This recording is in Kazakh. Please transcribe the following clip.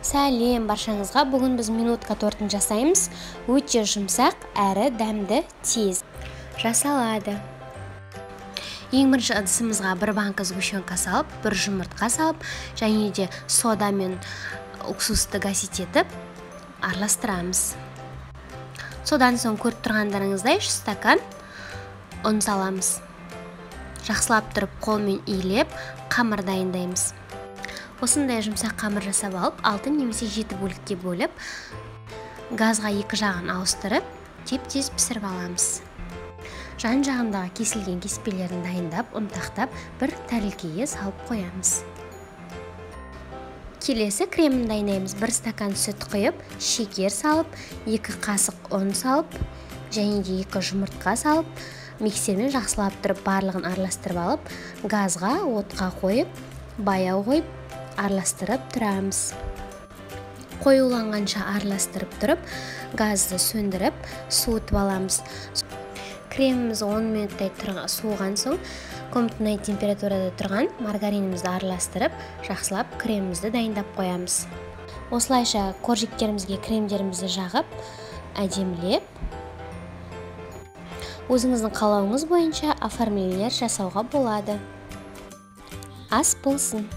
Сәлем баршаңызға. Бүгін біз минутка тортын жасаймыз. Өте жұмсақ әрі дәмді тез жасалады. Ең бірінші ыдысымызға бір банка сгущенка салып, бір жұмыртқа салып, және де сода мен уксусты гасить етіп араластырамыз. Содан соң көріп тұрғандарыңыздай 3 стакан ұн саламыз. Жақсылап тұрып қолмен иілеп, қамыр дайындаймыз. Осындай жұмсақ қамыр жасап алып, 6 немесе 7 бөлікке бөліп, газға екі жағын ауыстырып, теп-тез пісіріп аламыз. Жан жағындағы кесілген кеспелерін дайындап, ұнтақтап, бір тәрелкеге салып қоямыз. Келесі кремін дайындаймыз. 1 стакан сүт құйып, шекер салып, 2 қасық ұн салып, және де 2 жұмыртқа салып, миксермен жақсылап тұрып, барлығын араластырып алып, газға, отқа қойып, баяу қойып, араластырып тұрамыз. Қоюланғанша араластырып тұрып, газды сөндіріп, суытып аламыз. Креміміз 10 минуттай суыған соң, комнатный температурада тұрған маргаринімізді араластырып, жақсылап кремімізді дайындап қоямыз. Осылайша коржиктерімізге кремдерімізді жағып, әдемілеп, өзіңіздің қалауыңыз бойынша оформлениелер жасауға болады. Ас болсын!